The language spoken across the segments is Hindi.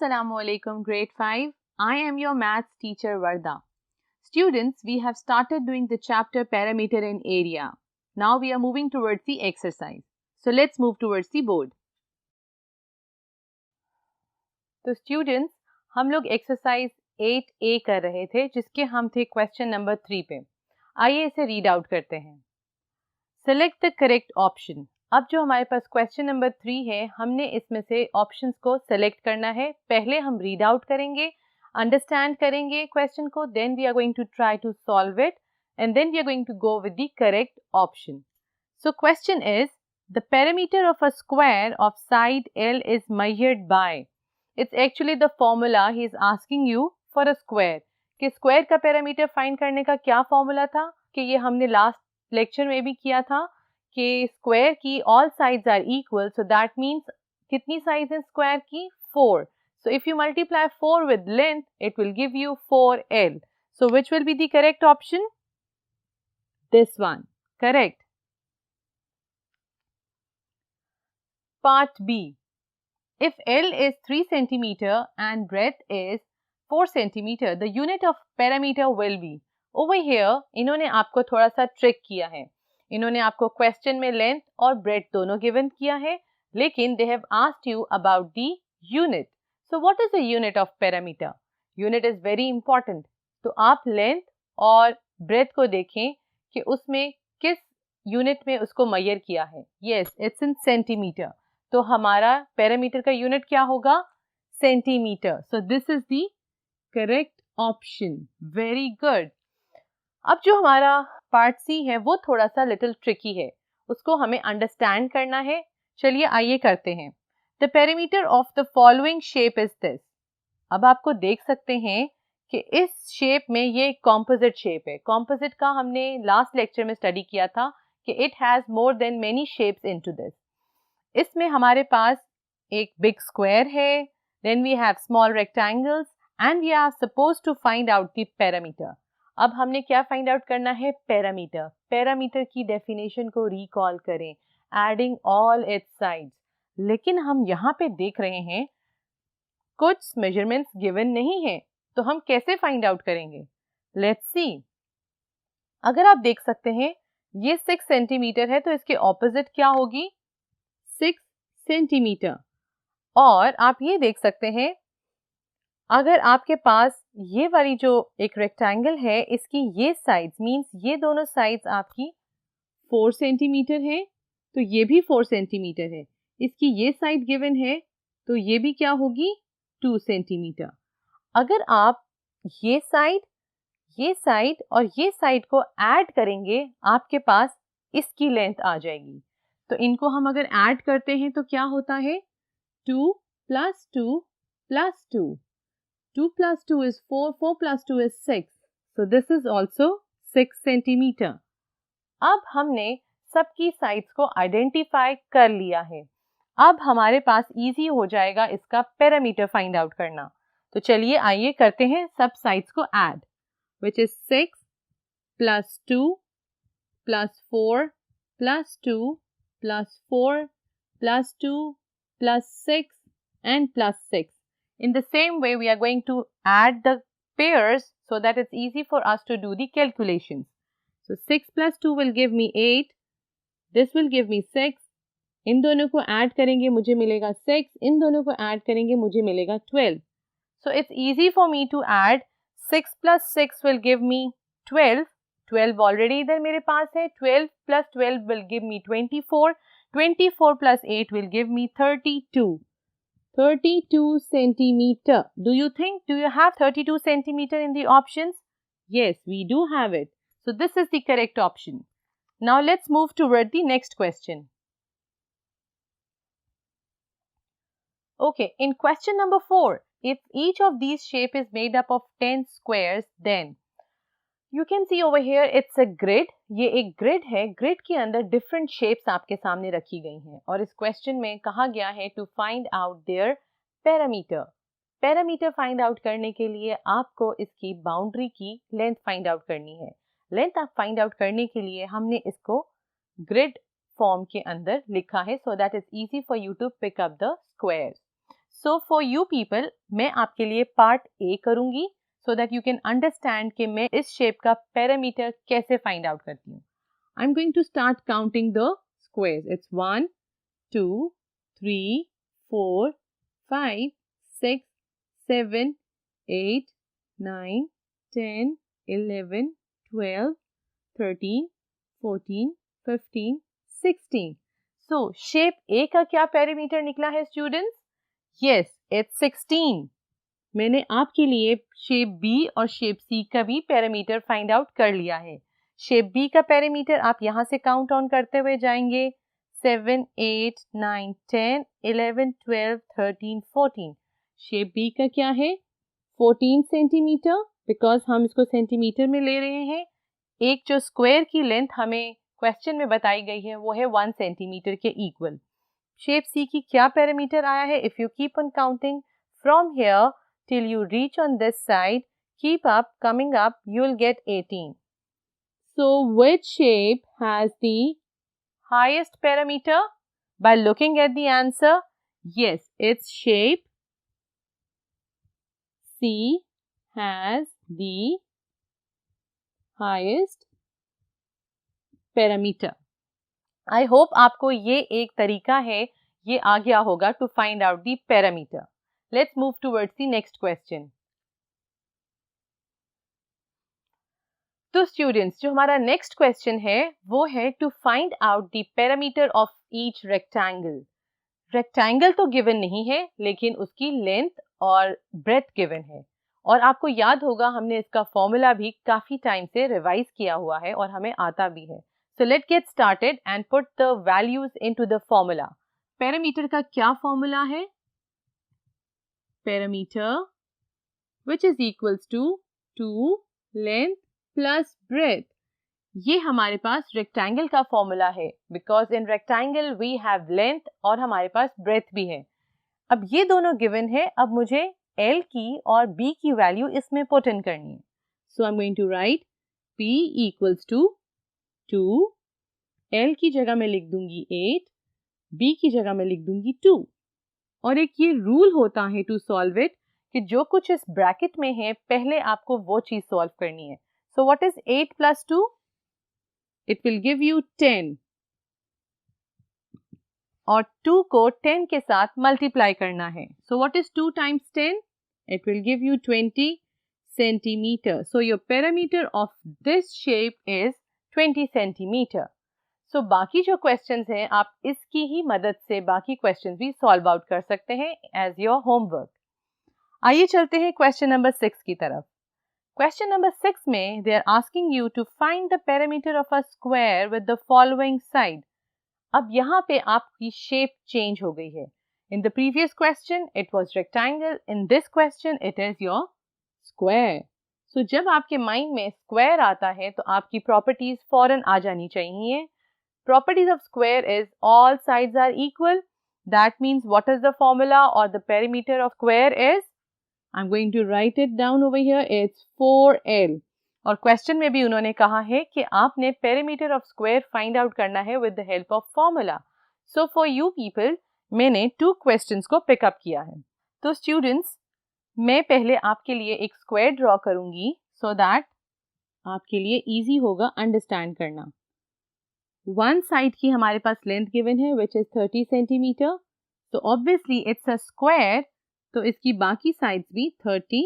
Assalamu alaikum grade 5. I am your maths teacher Varda. Students, we have started doing the chapter parameter and area. Now we are moving towards the exercise. So let's move towards the board. तो students, हम लोग exercise 8A कर रहे थे जिसके हम थे question number 3 पे. आइए इसे read out करते हैं. Select the correct option. अब जो हमारे पास क्वेश्चन नंबर 3 है, हमने इसमें से ऑप्शंस को सेलेक्ट करना है. पहले हम रीड आउट करेंगे, अंडरस्टैंड करेंगे क्वेश्चन को, then we are going to try to solve it and then we are going to go with the correct option. So question is the parameter of a square of side L is measured by. It's actually the formula he is asking you for a square. कि स्क्वायर का पैरामीटर फाइंड करने का क्या फॉर्मूला था, कि ये हमने लास्ट लेक्चर में भी किया था कि स्क्वायर की all sides are equal, so that means कितनी साइड्स हैं स्क्वायर की? 4. So if you multiply 4 with length it will give you 4L. So which will be the correct option? This one. Correct. Part B. If L is 3 centimeter and breadth is 4 centimeter, the unit of parameter will be. Over here, इन्होंने आपको थोड़ा सा ट्रिक किया है. इन्होंने आपको क्वेश्चन में लेंथ और ब्रेथ दोनों गिवन किया है, लेकिन they have asked you about the unit. So what is the unit of parameter? Unit is very important. तो आप लेंथ और ब्रेथ को देखें कि उसमें किस यूनिट में उसको मेजर किया है. Yes, it's in centimetre. तो हमारा पैरामीटर का यूनिट क्या होगा? Centimetre. So this is the correct option. Very good. अब जो हमारा पार्ट सी है वो थोड़ा सा लिटिल ट्रिकी है, उसको हमें अंडरस्टैंड करना है. चलिए आइए करते हैं. The perimeter of the following shape is this. अब आपको देख सकते हैं कि इस शेप में ये कॉम्पोजिट शेप है. कॉम्पोजिट का हमने लास्ट लेक्चर में स्टडी किया था कि it has more than many shapes into this. इसमें हमारे पास एक बिग स्क्वायर है, then we have small rectangles and we are suppose to find out the parameter. अब हमने क्या फाइंड आउट करना है? पैरामीटर. पैरामीटर की डेफिनेशन को रिकॉल करें, एडिंग ऑल इट्स साइड्स. लेकिन हम यहाँ पे देख रहे हैं कुछ मेजरमेंट्स गिवन नहीं है, तो हम कैसे फाइंड आउट करेंगे? Let's see. अगर आप देख सकते हैं ये 6 सेंटीमीटर है, तो इसके ऑपोजिट क्या होगी? 6 सेंटीमीटर. और आप ये देख सकते हैं अगर आपके पास ये वाली जो एक रेक्टेंगल है, इसकी ये साइड्स मींस ये दोनों साइड्स आपकी 4 सेंटीमीटर है, तो ये भी 4 सेंटीमीटर है. इसकी ये साइड गिवन है, तो ये भी क्या होगी? 2 सेंटीमीटर. अगर आप ये साइड और ये साइड को ऐड करेंगे, आपके पास इसकी लेंथ आ जाएगी. तो इनको हम अगर ऐड करते हैं तो क्या होता है? 2 + 2 + 2. 2 + 2 is 4, 4 + 2 is 6. So this is also 6 centimeter. अब हमने सबकी साइड्स को आइडेंटिफाई कर लिया है. अब हमारे पास इजी हो जाएगा इसका पैरामीटर फाइंड आउट करना. तो चलिए आइए करते हैं सब साइड्स को add, which is 6 + 2 + 4 + 2 + 4 + 2 + 6 and +6. In the same way, we are going to add the pairs so that it's easy for us to do the calculations. So 6 + 2 will give me 8. This will give me 6. इन दोनों को ऐड करेंगे मुझे मिलेगा 6. इन दोनों को ऐड करेंगे मुझे मिलेगा 12. So it's easy for me to add. 6 + 6 will give me 12. 12 already इधर मेरे पास है. 12 + 12 will give me 24. 24 + 8 will give me 32. 32 centimeter. Do you have 32 centimeter in the options? Yes, we do have it. So this is the correct option. Now let's move toward the next question. Okay, in question number 4, if each of these shape is made up of 10 squares, then you can see over here it's a grid. ये एक ग्रिड है. ग्रिड के अंदर डिफरेंट शेप्स आपके सामने रखी गई हैं और इस क्वेश्चन में कहा गया है to find out their parameter. Parameter find out करने के लिए आपको इसकी बाउंड्री की लेंथ फाइंड आउट करनी है. लेंथ आप फाइंड आउट करने के लिए हमने इसको ग्रिड फॉर्म के अंदर लिखा है so that it's easy for you to pick up the squares. So for you people मैं आपके लिए पार्ट ए करूंगी so that you can understand कि मैं इस शेप का पैरामीटर कैसे फाइंड आउट करती हूँ. I am going to start counting the squares. It's 1 2 3 4 5 6 7 8 9 10 11 12 13 14 15 16. So shape A का क्या पैरामीटर निकला है स्टूडेंट्स? Yes, it's 16. मैंने आपके लिए शेप B और शेप C का भी पैरामीटर फाइंड आउट कर लिया है. शेप B का पैरामीटर आप यहाँ से काउंट ऑन करते हुए जाएंगे 7, 8, 9, 10, 11, 12, 13, 14. शेप B का क्या है? 14 सेंटीमीटर, बिकॉज हम इसको सेंटीमीटर में ले रहे हैं. एक जो स्क्वायर की लेंथ हमें क्वेश्चन में बताई गई है वो है 1 सेंटीमीटर के इक्वल. शेप सी की क्या पैरामीटर आया है? If you keep on counting from here till you reach on this side, keep up, coming up, you will get 18. So which shape has the highest parameter? By looking at the answer, yes, it's shape C has the highest parameter. I hope आपको ये एक तरीका है, ये आ गया होगा to find out the parameter. Let's move towards the next question. तो स्टूडेंट्स, जो हमारा नेक्स्ट क्वेश्चन है वो है to find out the parameter of each rectangle. Rectangle तो गिवन नहीं है लेकिन उसकी लेंथ और ब्रेथ गिवन है. और आपको याद होगा हमने इसका फॉर्मूला भी काफी टाइम से रिवाइज किया हुआ है और हमें आता भी है. So let's get started and put the values into the formula. Parameter का क्या फॉर्मूला है? Parameter which is equals to 2 length plus breadth. ये हमारे पास rectangle का फॉर्मूला है because in rectangle we have length और हमारे पास breadth भी है. अब ये दोनों given है, अब मुझे L की और B की वैल्यू इसमें put in करनी है. So I'm going to write P equals to 2, L की जगह मैं लिख दूंगी 8, B की जगह मैं लिख दूंगी 2. और एक ये रूल होता है टू सॉल्व इट कि जो कुछ इस ब्रैकेट में है पहले आपको वो चीज सॉल्व करनी है. So what is 8 plus 2? It will give you 10. और 2 को 10 के साथ मल्टीप्लाई करना है. So what is 2 times 10? It will give you 20 centimetre. So your parameter of this shape is 20 centimetre. So बाकी जो क्वेश्चंस हैं आप इसकी ही मदद से बाकी क्वेश्चंस भी सॉल्व आउट कर सकते हैं एज योर होमवर्क. आइए चलते हैं क्वेश्चन नंबर 6 की तरफ. क्वेश्चन नंबर 6 में they are asking you to find the parameter of a square with the following side. अब यहाँ पे आपकी शेप चेंज हो गई है. In the previous question it was rectangle, in this question it is your square. So जब आपके माइंड में स्क्वायर आता है तो आपकी प्रॉपर्टीज फौरन आ जानी चाहिए. Properties of square is all sides are equal. That means what is the formula or the perimeter of square is? I'm going to write it down over here. It's 4L. और क्वेश्चन में भी उन्होंने कहा है कि आपने perimeter of square find out करना है with the help of formula. So for you people, मैंने 2 questions को pick up किया है. तो students, मैं पहले आपके लिए एक square draw करूंगी so that आपके लिए easy होगा understand करना. वन साइड की हमारे पास लेंथ गिवन है विच इज 30 सेंटीमीटर. तो ऑब्वियसली इट्स अ स्क्वायर, तो इसकी बाकी साइड्स भी 30,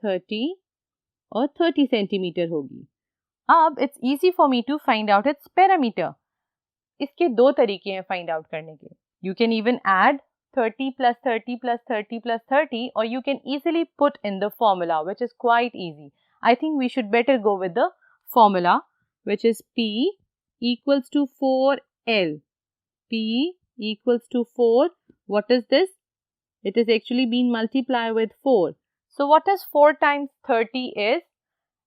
30 और 30 सेंटीमीटर होगी. अब it's easy for me to find out its parameter. इसके 2 तरीके हैं फाइंड आउट करने के. You can even add 30 plus 30 plus 30 plus 30 or you can easily put in the formula which is quite easy. I think we should better go with the formula which is P equals to 4L. P equals to 4. What is this? It is actually being multiplied with 4. So what is 4 times 30 is?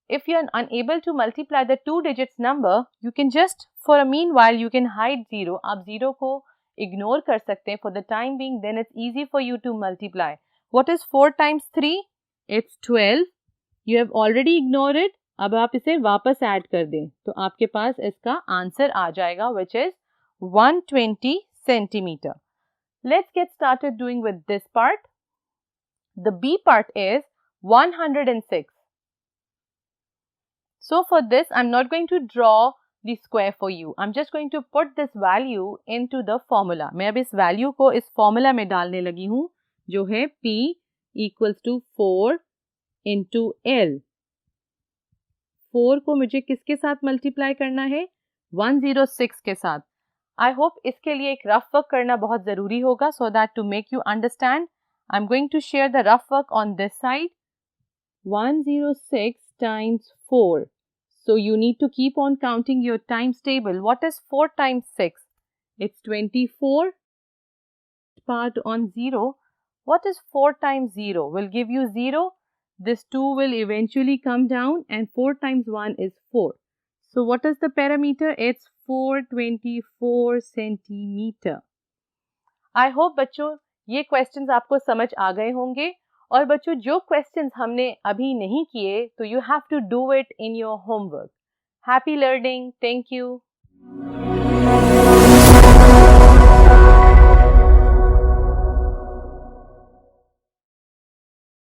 If you are unable to multiply the 2 digits number, you can just for a meanwhile you can hide 0. आप 0 को ignore कर सकते हैं for the time being, then it's easy for you to multiply. What is 4 times 3? It's 12. You have already ignored it. अब आप इसे वापस ऐड कर दें तो आपके पास इसका आंसर आ जाएगा which is 120 centimetre. Let's get started doing with this part. The B part is 106. So for this, I'm not going to draw the square for you. I'm just going to put this value into the formula. मैं अब इस value को इस formula में डालने लगी हूँ, जो है P equals to 4 into L. 4 को मुझे किसके साथ multiply करना है? 106 के साथ. I hope इसके लिए एक rough work करना बहुत ज़रूरी होगा, so that to make you understand, I'm going to share the rough work on this side. 106 times 4. So you need to keep on counting your times table. What is 4 times 6? It's 24. Part on 0. What is 4 times 0? Will give you 0. This 2 will eventually come down and 4 times 1 is 4. So what is the parameter? It's 424 centimeter. I hope बच्चों ये questions आपको समझ आ गए होंगे और बच्चों जो questions हमने अभी नहीं किए तो you have to do it in your homework. Happy learning. Thank you.